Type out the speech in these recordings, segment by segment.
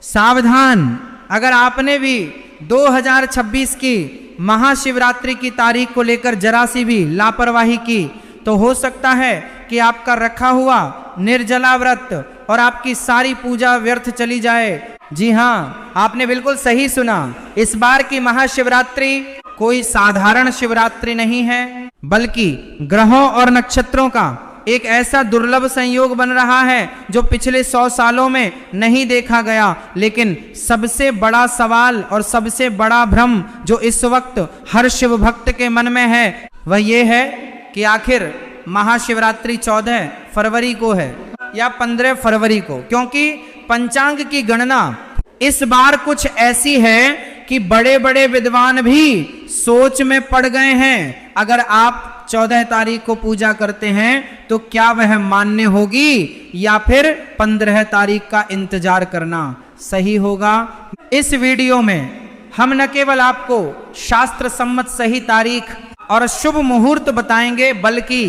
सावधान, अगर आपने भी 2026 की महाशिवरात्रि की तारीख को लेकर जरा सी भी लापरवाही की तो हो सकता है कि आपका रखा हुआ निर्जला व्रत और आपकी सारी पूजा व्यर्थ चली जाए। जी हाँ, आपने बिल्कुल सही सुना। इस बार की महाशिवरात्रि कोई साधारण शिवरात्रि नहीं है, बल्कि ग्रहों और नक्षत्रों का एक ऐसा दुर्लभ संयोग बन रहा है जो पिछले 100 सालों में नहीं देखा गया। लेकिन सबसे बड़ा सवाल और सबसे बड़ा भ्रम जो इस वक्त हर शिव भक्त के मन में है वह ये है कि आखिर महाशिवरात्रि 14 फरवरी को है या 15 फरवरी को, क्योंकि पंचांग की गणना इस बार कुछ ऐसी है कि बड़े बड़े विद्वान भी सोच में पड़ गए हैं। अगर आप 14 तारीख को पूजा करते हैं तो क्या वह मान्य होगी या फिर 15 तारीख का इंतजार करना सही होगा। इस वीडियो में हम न केवल आपको शास्त्र सम्मत सही तारीख और शुभ मुहूर्त बताएंगे, बल्कि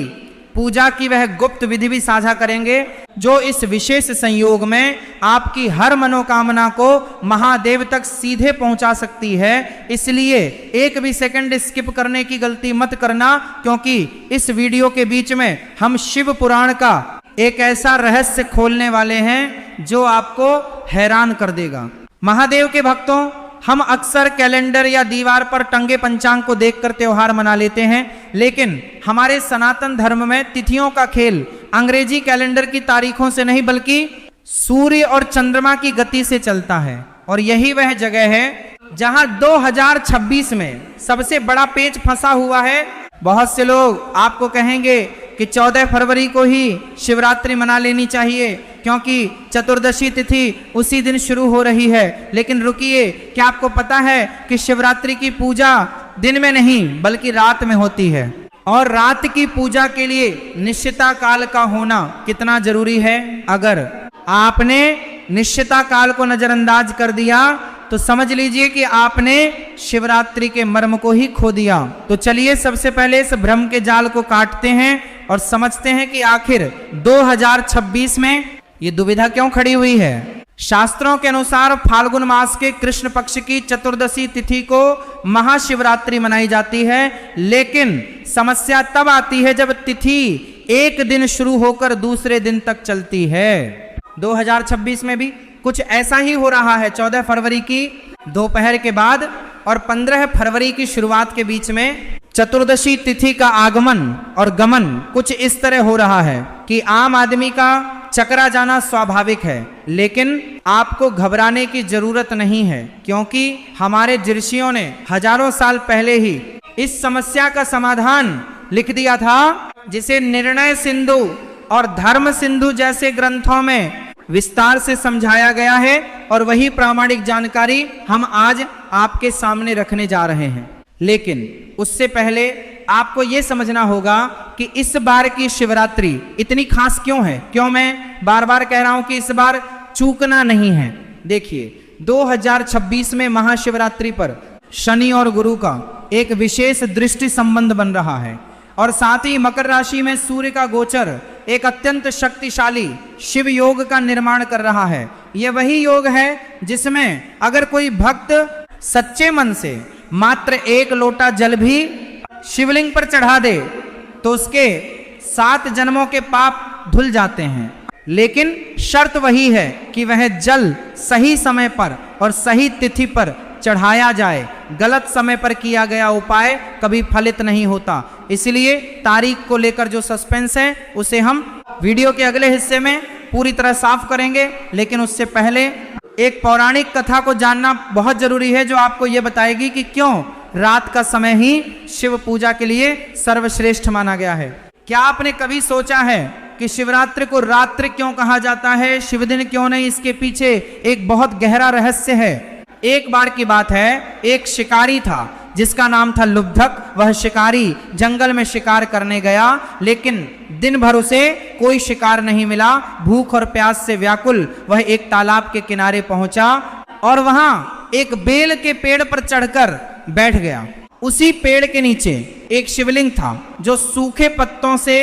पूजा की वह गुप्त विधि भी साझा करेंगे जो इस विशेष संयोग में आपकी हर मनोकामना को महादेव तक सीधे पहुंचा सकती है। इसलिए एक भी सेकंड स्किप करने की गलती मत करना, क्योंकि इस वीडियो के बीच में हम शिव पुराण का एक ऐसा रहस्य खोलने वाले हैं जो आपको हैरान कर देगा। महादेव के भक्तों, हम अक्सर कैलेंडर या दीवार पर टंगे पंचांग को देखकर त्योहार मना लेते हैं, लेकिन हमारे सनातन धर्म में तिथियों का खेल अंग्रेजी कैलेंडर की तारीखों से नहीं बल्कि सूर्य और चंद्रमा की गति से चलता है। और यही वह जगह है जहां 2026 में सबसे बड़ा पेच फंसा हुआ है। बहुत से लोग आपको कहेंगे कि 14 फरवरी को ही शिवरात्रि मना लेनी चाहिए क्योंकि चतुर्दशी तिथि उसी दिन शुरू हो रही है। लेकिन रुकिए, क्या आपको पता है कि शिवरात्रि की पूजा दिन में नहीं बल्कि रात में होती है, और रात की पूजा के लिए निश्चिता काल का होना कितना जरूरी है। अगर आपने निश्चिता काल को नजरअंदाज कर दिया तो समझ लीजिए कि आपने शिवरात्रि के मर्म को ही खो दिया। तो चलिए सबसे पहले इस भ्रम के जाल को काटते हैं और समझते हैं कि आखिर 2026 में ये दुविधा क्यों खड़ी हुई है। शास्त्रों के अनुसार फाल्गुन मास के कृष्ण पक्ष की चतुर्दशी तिथि को महाशिवरात्रि मनाई जाती है, लेकिन समस्या तब आती है जब तिथि एक दिन शुरू होकर दूसरे दिन तक चलती है। 2026 में भी कुछ ऐसा ही हो रहा है। 14 फरवरी की दोपहर के बाद और 15 फरवरी की शुरुआत के बीच में चतुर्दशी तिथि का आगमन और गमन कुछ इस तरह हो रहा है कि आम आदमी का चकरा जाना स्वाभाविक है। लेकिन आपको घबराने की जरूरत नहीं है, क्योंकि हमारे ऋषियों ने हजारों साल पहले ही इस समस्या का समाधान लिख दिया था, जिसे निर्णय सिंधु और धर्म सिंधु जैसे ग्रंथों में विस्तार से समझाया गया है। और वही प्रामाणिक जानकारी हम आज आपके सामने रखने जा रहे हैं। लेकिन उससे पहले आपको यह समझना होगा कि इस बार की शिवरात्रि इतनी खास क्यों है, क्यों मैं बार बार कह रहा हूं कि इस बार चूकना नहीं है। देखिए, 2026 में महाशिवरात्रि पर शनि और गुरु का एक विशेष दृष्टि संबंध बन रहा है, और साथ ही मकर राशि में सूर्य का गोचर एक अत्यंत शक्तिशाली शिव योग का निर्माण कर रहा है। यह वही योग है जिसमें अगर कोई भक्त सच्चे मन से मात्र 1 लोटा जल भी शिवलिंग पर चढ़ा दे तो उसके 7 जन्मों के पाप धुल जाते हैं। लेकिन शर्त वही है कि वह जल सही समय पर और सही तिथि पर चढ़ाया जाए। गलत समय पर किया गया उपाय कभी फलित नहीं होता। इसलिए तारीख को लेकर जो सस्पेंस है उसे हम वीडियो के अगले हिस्से में पूरी तरह साफ करेंगे। लेकिन उससे पहले एक पौराणिक कथा को जानना बहुत जरूरी है जो आपको यह बताएगी कि क्यों रात का समय ही शिव पूजा के लिए सर्वश्रेष्ठ माना गया है। क्या आपने कभी सोचा है कि शिवरात्रि को रात्रि क्यों कहा जाता है, शिव दिन क्यों नहीं? इसके पीछे एक बहुत गहरा रहस्य है। एक बार की बात है, एक शिकारी था जिसका नाम था लुब्धक। वह शिकारी जंगल में शिकार करने गया, लेकिन दिन भर उसे कोई शिकार नहीं मिला। भूख और प्यास से व्याकुल वह एक तालाब के किनारे पहुंचा और वहां एक बेल के पेड़ पर चढ़कर बैठ गया। उसी पेड़ के नीचे एक शिवलिंग था जो सूखे पत्तों से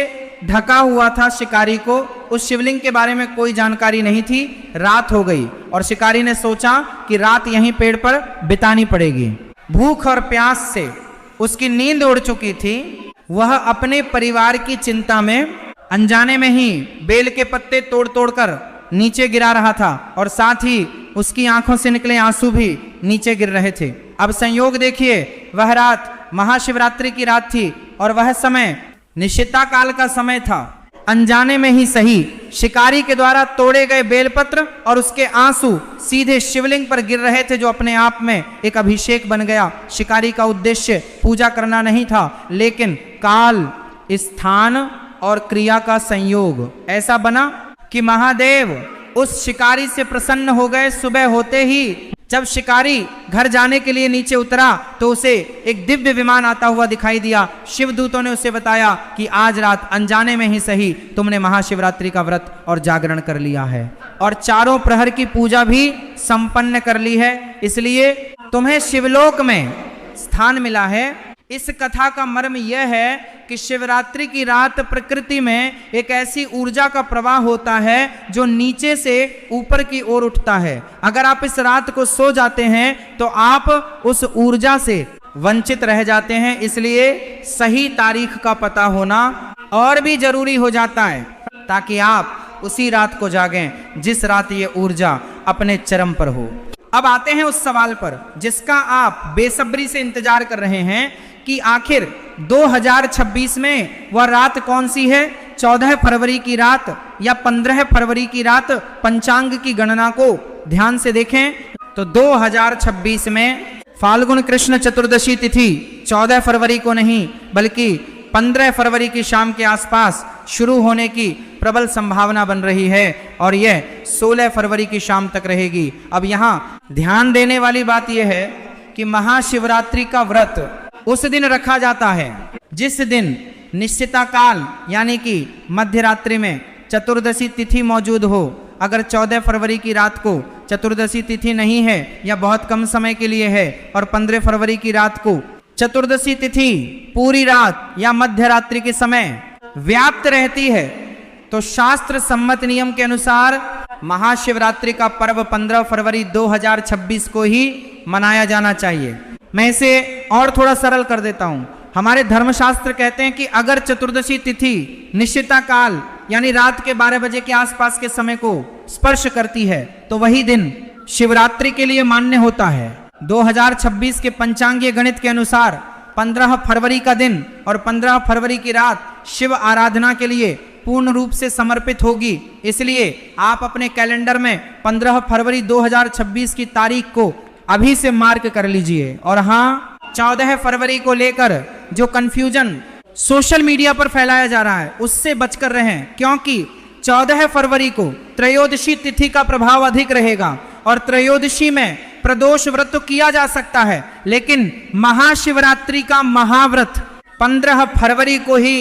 ढका हुआ था शिकारी को। उस शिवलिंग के बारे में कोई जानकारी नहीं थी। रात हो गई और शिकारी ने सोचा कि रात यहीं पेड़ पर बितानी पड़ेगी। भूख और प्यास से उसकी नींद उड़ चुकी थी। वह अपने परिवार की चिंता में अनजाने में ही बेल के पत्ते तोड़ तोड़ कर नीचे गिरा रहा था और साथ ही उसकी आंखों से निकले आंसू भी नीचे गिर रहे थे। अब संयोग देखिए, वह रात महाशिवरात्रि की रात थी और वह समय निश्चिता काल का समय था। अनजाने में ही सही शिकारी के द्वारा तोड़े गए बेलपत्र और उसके आंसू सीधे शिवलिंग पर गिर रहे थे, जो अपने आप में एक अभिषेक बन गया। शिकारी का उद्देश्य पूजा करना नहीं था, लेकिन काल, स्थान और क्रिया का संयोग ऐसा बना कि महादेव उस शिकारी से प्रसन्न हो गए। सुबह होते ही जब शिकारी घर जाने के लिए नीचे उतरा तो उसे एक दिव्य विमान आता हुआ दिखाई दिया। शिवदूतों ने उसे बताया कि आज रात अनजाने में ही सही तुमने महाशिवरात्रि का व्रत और जागरण कर लिया है और चारों प्रहर की पूजा भी संपन्न कर ली है, इसलिए तुम्हें शिवलोक में स्थान मिला है। इस कथा का मर्म यह है कि शिवरात्रि की रात प्रकृति में एक ऐसी ऊर्जा का प्रवाह होता है जो नीचे से ऊपर की ओर उठता है। अगर आप इस रात को सो जाते हैं तो आप उस ऊर्जा से वंचित रह जाते हैं, इसलिए सही तारीख का पता होना और भी जरूरी हो जाता है ताकि आप उसी रात को जागें जिस रात ये ऊर्जा अपने चरम पर हो। अब आते हैं उस सवाल पर जिसका आप बेसब्री से इंतजार कर रहे हैं कि आखिर 2026 में वह रात कौन सी है। 14 फरवरी की रात या 15 फरवरी की रात। पंचांग की गणना को ध्यान से देखें तो 2026 में फाल्गुन कृष्ण चतुर्दशी तिथि 14 फरवरी को नहीं बल्कि 15 फरवरी की शाम के आसपास शुरू होने की प्रबल संभावना बन रही है और यह 16 फरवरी की शाम तक रहेगी। अब यहाँ ध्यान देने वाली बात यह है कि महाशिवरात्रि का व्रत उस दिन रखा जाता है जिस दिन निश्चिता काल यानी कि मध्य रात्रि में चतुर्दशी तिथि मौजूद हो। अगर 14 फरवरी की रात को चतुर्दशी तिथि नहीं है या बहुत कम समय के लिए है और 15 फरवरी की रात को चतुर्दशी तिथि पूरी रात या मध्य रात्रि के समय व्याप्त रहती है तो शास्त्र सम्मत नियम के अनुसार महाशिवरात्रि का पर्व 15 फरवरी 2026 को ही मनाया जाना चाहिए। मैं इसे और थोड़ा सरल कर देता हूं। हमारे धर्मशास्त्र कहते हैं कि अगर चतुर्दशी तिथि निश्चिता काल यानी रात के 12 बजे के आसपास के समय को स्पर्श करती है तो वही दिन शिवरात्रि के लिए मान्य होता है। 2026 के पंचांगीय गणित के अनुसार 15 फरवरी का दिन और 15 फरवरी की रात शिव आराधना के लिए पूर्ण रूप से समर्पित होगी। इसलिए आप अपने कैलेंडर में 15 फरवरी 2026 की तारीख को अभी से मार्क कर लीजिए। और हाँ, 14 फरवरी को लेकर जो कंफ्यूजन सोशल मीडिया पर फैलाया जा रहा है उससे बचकर रहें, क्योंकि 14 फरवरी को त्रयोदशी तिथि का प्रभाव अधिक रहेगा और त्रयोदशी में प्रदोष व्रत तो किया जा सकता है, लेकिन महाशिवरात्रि का महाव्रत 15 फरवरी को ही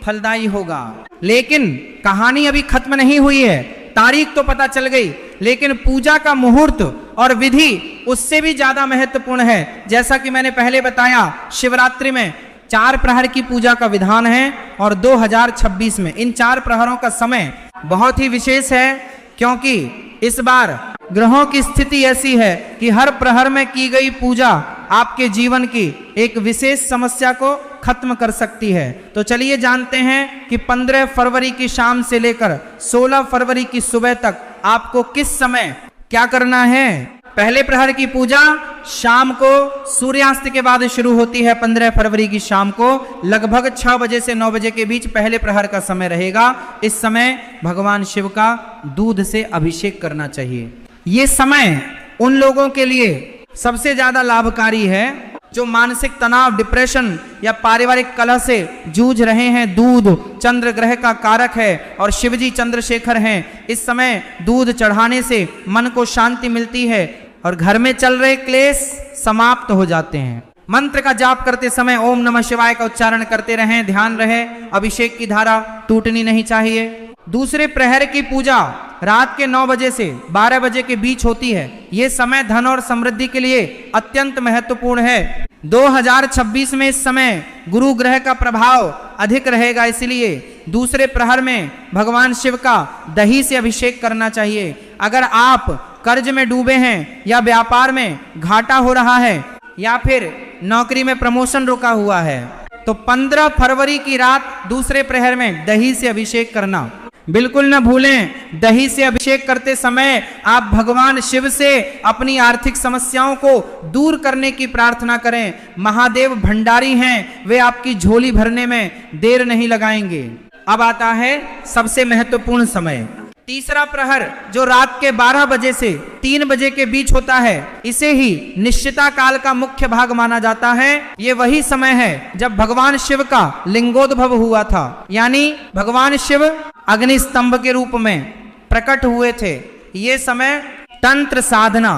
फलदायी होगा। लेकिन कहानी अभी खत्म नहीं हुई है, तारीख तो पता चल गई, लेकिन पूजा का मुहूर्त और विधि उससे भी ज्यादा महत्वपूर्ण है। जैसा कि मैंने पहले बताया, शिवरात्रि में 4 प्रहर की पूजा का विधान है और 2026 में इन 4 प्रहरों का समय बहुत ही विशेष है, क्योंकि इस बार ग्रहों की स्थिति ऐसी है कि हर प्रहर में की गई पूजा आपके जीवन की एक विशेष समस्या को खत्म कर सकती है। तो चलिए जानते हैं कि 15 फरवरी की शाम से लेकर 16 फरवरी की सुबह तक आपको किस समय क्या करना है। पहले प्रहर की पूजा शाम को सूर्यास्त के बाद शुरू होती है। 15 फरवरी की शाम को लगभग 6 बजे से 9 बजे के बीच पहले प्रहर का समय रहेगा। इस समय भगवान शिव का दूध से अभिषेक करना चाहिए। ये समय उन लोगों के लिए सबसे ज्यादा लाभकारी है जो मानसिक तनाव, डिप्रेशन या पारिवारिक कलह से जूझ रहे हैं। दूध चंद्र ग्रह का कारक है और शिवजी चंद्रशेखर हैं। इस समय दूध चढ़ाने से मन को शांति मिलती है और घर में चल रहे क्लेश समाप्त हो जाते हैं। मंत्र का जाप करते समय ओम नमः शिवाय का उच्चारण करते रहें, ध्यान रहे अभिषेक की धारा टूटनी नहीं चाहिए। दूसरे प्रहर की पूजा रात के 9 बजे से 12 बजे के बीच होती है। ये समय धन और समृद्धि के लिए अत्यंत महत्वपूर्ण है। 2026 में इस समय गुरु ग्रह का प्रभाव अधिक रहेगा, इसलिए दूसरे प्रहर में भगवान शिव का दही से अभिषेक करना चाहिए। अगर आप कर्ज में डूबे हैं या व्यापार में घाटा हो रहा है या फिर नौकरी में प्रमोशन रुका हुआ है तो 15 फरवरी की रात दूसरे प्रहर में दही से अभिषेक करना बिल्कुल न भूलें। दही से अभिषेक करते समय आप भगवान शिव से अपनी आर्थिक समस्याओं को दूर करने की प्रार्थना करें। महादेव भंडारी हैं, वे आपकी झोली भरने में देर नहीं लगाएंगे। अब आता है सबसे महत्वपूर्ण समय, तीसरा प्रहर, जो रात के 12 बजे से 3 बजे के बीच होता है। इसे ही निश्चिता काल का मुख्य भाग माना जाता है। ये वही समय है जब भगवान शिव का लिंगोद्भव हुआ था, यानी भगवान शिव अग्नि स्तंभ के रूप में प्रकट हुए थे। ये समय तंत्र साधना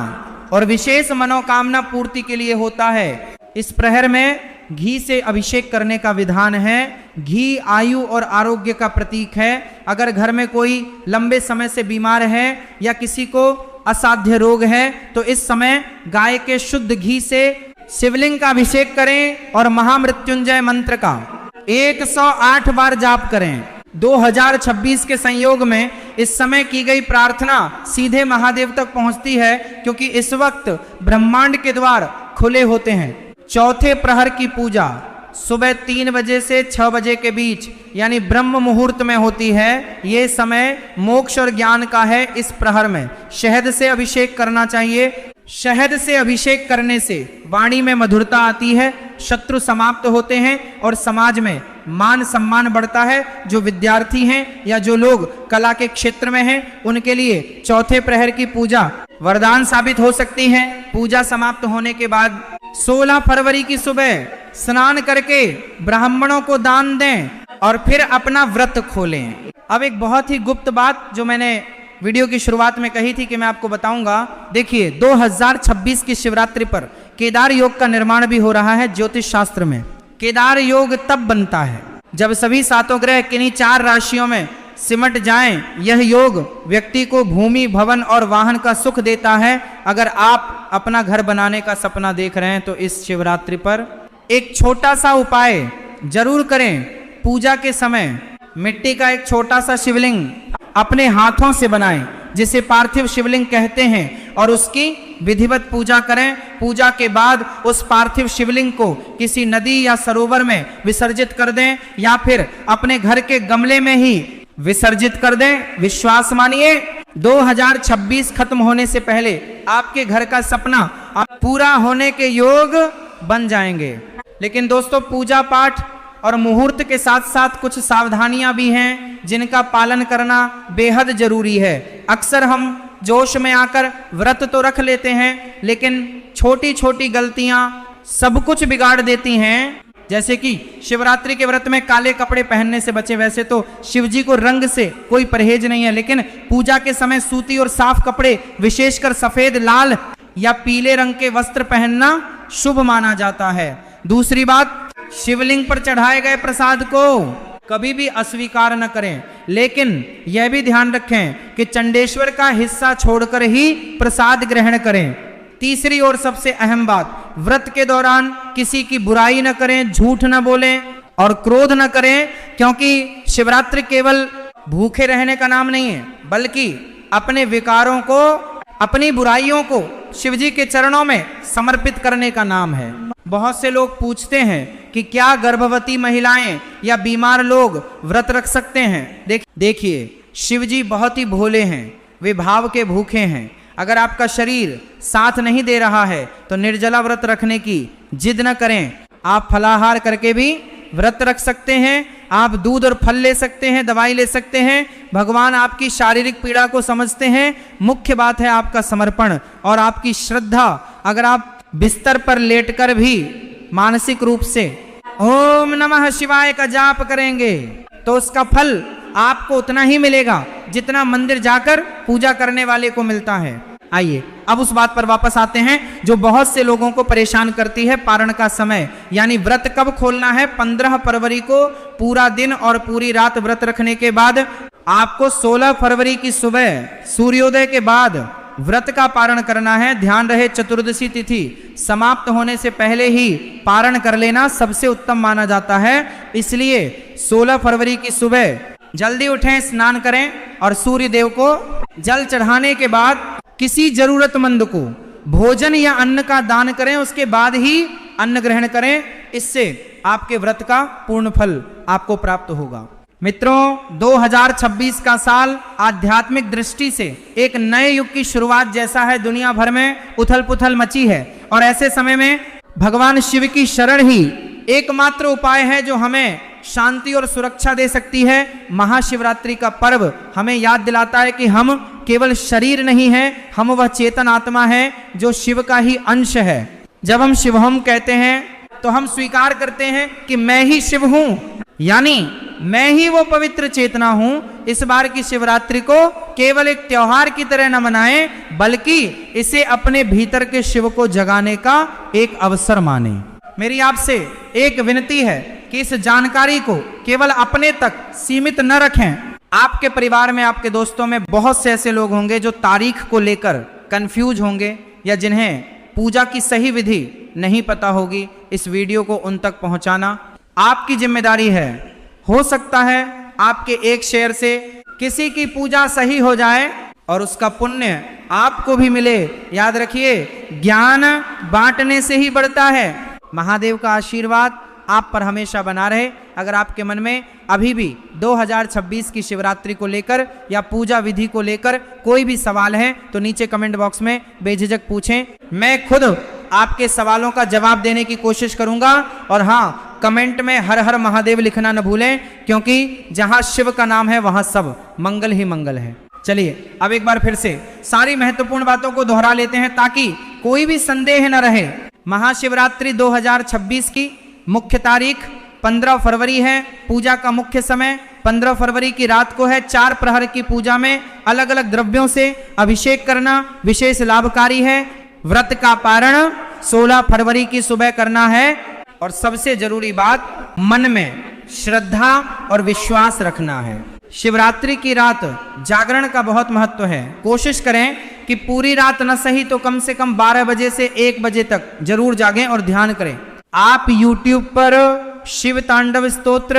और विशेष मनोकामना पूर्ति के लिए होता है। इस प्रहर में घी से अभिषेक करने का विधान है। घी आयु और आरोग्य का प्रतीक है। अगर घर में कोई लंबे समय से बीमार है या किसी को असाध्य रोग है तो इस समय गाय के शुद्ध घी से शिवलिंग का अभिषेक करें और महामृत्युंजय मंत्र का 108 बार जाप करें। 2026 के संयोग में इस समय की गई प्रार्थना सीधे महादेव तक पहुंचती है, क्योंकि इस वक्त ब्रह्मांड के द्वार खुले होते हैं। चौथे प्रहर की पूजा सुबह 3 बजे से 6 बजे के बीच यानी ब्रह्म मुहूर्त में होती है। ये समय मोक्ष और ज्ञान का है। इस प्रहर में शहद से अभिषेक करना चाहिए। शहद से अभिषेक करने से वाणी में मधुरता आती है, शत्रु समाप्त होते हैं और समाज में मान सम्मान बढ़ता है। जो विद्यार्थी हैं या जो लोग कला के क्षेत्र में हैं उनके लिए चौथे प्रहर की पूजा वरदान साबित हो सकती है। पूजा समाप्त होने के बाद 16 फरवरी की सुबह स्नान करके ब्राह्मणों को दान दें और फिर अपना व्रत खोलें। अब एक बहुत ही गुप्त बात जो मैंने वीडियो की शुरुआत में कही थी कि मैं आपको बताऊंगा। देखिए 2026 की शिवरात्रि पर केदार योग का निर्माण भी हो रहा है। ज्योतिष शास्त्र में केदार योग तब बनता है जब सभी 7 ग्रह किन्हीं 4 राशियों में सिमट जाएं। यह योग व्यक्ति को भूमि, भवन और वाहन का सुख देता है। अगर आप अपना घर बनाने का सपना देख रहे हैं तो इस शिवरात्रि पर एक छोटा सा उपाय जरूर करें। पूजा के समय मिट्टी का एक छोटा सा शिवलिंग अपने हाथों से बनाएं, जिसे पार्थिव शिवलिंग कहते हैं, और उसकी विधिवत पूजा करें। पूजा के बाद उस पार्थिव शिवलिंग को किसी नदी या सरोवर में विसर्जित कर दें या फिर अपने घर के गमले में ही विसर्जित कर दें। विश्वास मानिए 2026 खत्म होने से पहले आपके घर का सपना पूरा होने के योग बन जाएंगे। लेकिन दोस्तों, पूजा पाठ और मुहूर्त के साथ साथ कुछ सावधानियां भी हैं जिनका पालन करना बेहद जरूरी है। अक्सर हम जोश में आकर व्रत तो रख लेते हैं, लेकिन छोटी छोटी गलतियां सब कुछ बिगाड़ देती हैं। जैसे कि शिवरात्रि के व्रत में काले कपड़े पहनने से बचे। वैसे तो शिवजी को रंग से कोई परहेज नहीं है, लेकिन पूजा के समय सूती और साफ कपड़े, विशेषकर सफेद, लाल या पीले रंग के वस्त्र पहनना शुभ माना जाता है। दूसरी बात, शिवलिंग पर चढ़ाए गए प्रसाद को कभी भी अस्वीकार न करें, लेकिन यह भी ध्यान रखें कि चंडेश्वर का हिस्सा छोड़कर ही प्रसाद ग्रहण करें। तीसरी और सबसे अहम बात, व्रत के दौरान किसी की बुराई न करें, झूठ न बोलें और क्रोध न करें, क्योंकि शिवरात्रि केवल भूखे रहने का नाम नहीं है, बल्कि अपने विकारों को, अपनी बुराइयों को शिवजी के चरणों में समर्पित करने का नाम है। बहुत से लोग पूछते हैं कि क्या गर्भवती महिलाएं या बीमार लोग व्रत रख सकते हैं। देखिए, शिवजी बहुत ही भोले हैं, वे भाव के भूखे हैं। अगर आपका शरीर साथ नहीं दे रहा है तो निर्जला व्रत रखने की जिद न करें। आप फलाहार करके भी व्रत रख सकते हैं, आप दूध और फल ले सकते हैं, दवाई ले सकते हैं। भगवान आपकी शारीरिक पीड़ा को समझते हैं। मुख्य बात है आपका समर्पण और आपकी श्रद्धा। अगर आप बिस्तर पर लेटकर भी मानसिक रूप से ओम नमः शिवाय का जाप करेंगे तो उसका फल आपको उतना ही मिलेगा जितना मंदिर जाकर पूजा करने वाले को मिलता है। आइए अब उस बात पर वापस आते हैं जो बहुत से लोगों को परेशान करती है, पारण का समय, यानी व्रत कब खोलना है। 15 फरवरी को पूरा दिन और पूरी रात व्रत रखने के बाद आपको 16 फरवरी की सुबह सूर्योदय के बाद व्रत का पारण करना है। ध्यान रहे, चतुर्दशी तिथि समाप्त होने से पहले ही पारण कर लेना सबसे उत्तम माना जाता है। इसलिए 16 फरवरी की सुबह जल्दी उठें, स्नान करें और सूर्य देव को जल चढ़ाने के बाद किसी जरूरतमंद को भोजन या अन्न का दान करें, उसके बाद ही अन्न ग्रहण करें। इससे आपके व्रत का पूर्ण फल आपको प्राप्त होगा। मित्रों, 2026 का साल आध्यात्मिक दृष्टि से एक नए युग की शुरुआत जैसा है। दुनिया भर में उथल पुथल मची है और ऐसे समय में भगवान शिव की शरण ही एकमात्र उपाय है जो हमें शांति और सुरक्षा दे सकती है। महाशिवरात्रि का पर्व हमें याद दिलाता है कि हम केवल शरीर नहीं है, हम वह चेतन आत्मा है जो शिव का ही अंश है। जब हम शिवहम कहते हैं तो हम स्वीकार करते हैं कि मैं ही शिव हूं, यानी मैं ही वो पवित्र चेतना हूं। इस बार की शिवरात्रि को केवल एक त्योहार की तरह न मनाएं, बल्कि इसे अपने भीतर के शिव को जगाने का एक अवसर मानें। मेरी आपसे एक विनती है कि इस जानकारी को केवल अपने तक सीमित न रखें। आपके परिवार में, आपके दोस्तों में बहुत से ऐसे लोग होंगे जो तारीख को लेकर कंफ्यूज होंगे या जिन्हें पूजा की सही विधि नहीं पता होगी। इस वीडियो को उन तक पहुंचाना आपकी जिम्मेदारी है। हो सकता है आपके एक शेयर से किसी की पूजा सही हो जाए और उसका पुण्य आपको भी मिले। याद रखिए, ज्ञान बांटने से ही बढ़ता है। महादेव का आशीर्वाद आप पर हमेशा बना रहे। अगर आपके मन में अभी भी 2026 की शिवरात्रि को लेकर या पूजा विधि को लेकर कोई भी सवाल है तो नीचे कमेंट बॉक्स में बेझिझक पूछें। मैं खुद आपके सवालों का जवाब देने की कोशिश करूंगा। और हाँ, कमेंट में हर हर महादेव लिखना न भूलें, क्योंकि जहां शिव का नाम है वहां सब मंगल ही मंगल है। चलिए अब एक बार फिर से सारी महत्वपूर्ण बातों को दोहरा लेते हैं ताकि कोई भी संदेह न रहे। महाशिवरात्रि 2026 की मुख्य तारीख 15 फरवरी है। पूजा का मुख्य समय 15 फरवरी की रात को है। 4 प्रहर की पूजा में अलग अलग द्रव्यों से अभिषेक करना विशेष लाभकारी है। व्रत का पारण 16 फरवरी की सुबह करना है। और सबसे जरूरी बात, मन में श्रद्धा और विश्वास रखना है। शिवरात्रि की रात जागरण का बहुत महत्व है। कोशिश करें कि पूरी रात न सही तो कम से कम 12 बजे से 1 बजे तक जरूर जागें और ध्यान करें। आप YouTube पर शिव तांडव स्तोत्र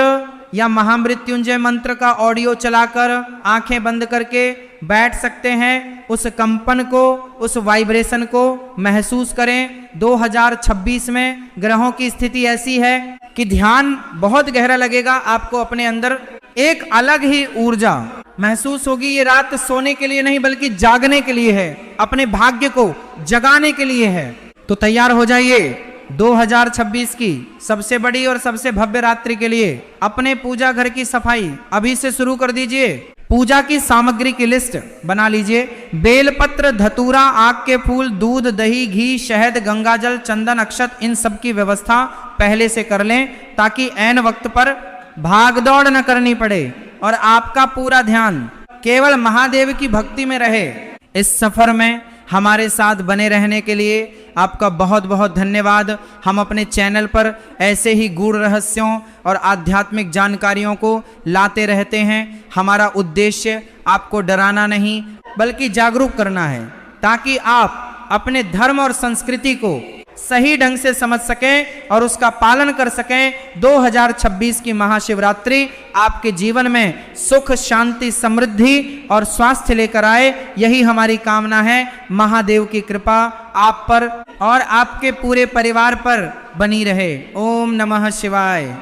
या महामृत्युंजय मंत्र का ऑडियो चलाकर आंखें बंद करके बैठ सकते हैं। उस कंपन को, उस वाइब्रेशन को महसूस करें। 2026 में ग्रहों की स्थिति ऐसी है कि ध्यान बहुत गहरा लगेगा। आपको अपने अंदर एक अलग ही ऊर्जा महसूस होगी। ये रात सोने के लिए नहीं बल्कि जागने के लिए है, अपने भाग्य को जगाने के लिए है। तो तैयार हो जाइए 2026 की सबसे बड़ी और सबसे भव्य रात्रि के लिए। अपने पूजा घर की सफाई अभी से शुरू कर दीजिए। पूजा की सामग्री की लिस्ट बना लीजिए। बेलपत्र, धतूरा, आग के फूल, दूध, दही, घी, शहद, गंगाजल, चंदन, अक्षत, इन सब की व्यवस्था पहले से कर लें ताकि ऐन वक्त पर भागदौड़ न करनी पड़े और आपका पूरा ध्यान केवल महादेव की भक्ति में रहे। इस सफर में हमारे साथ बने रहने के लिए आपका बहुत बहुत धन्यवाद। हम अपने चैनल पर ऐसे ही गूढ़ रहस्यों और आध्यात्मिक जानकारियों को लाते रहते हैं। हमारा उद्देश्य आपको डराना नहीं बल्कि जागरूक करना है ताकि आप अपने धर्म और संस्कृति को सही ढंग से समझ सकें और उसका पालन कर सकें। 2026 की महाशिवरात्रि आपके जीवन में सुख, शांति, समृद्धि और स्वास्थ्य लेकर आए, यही हमारी कामना है। महादेव की कृपा आप पर और आपके पूरे परिवार पर बनी रहे। ओम नमः शिवाय।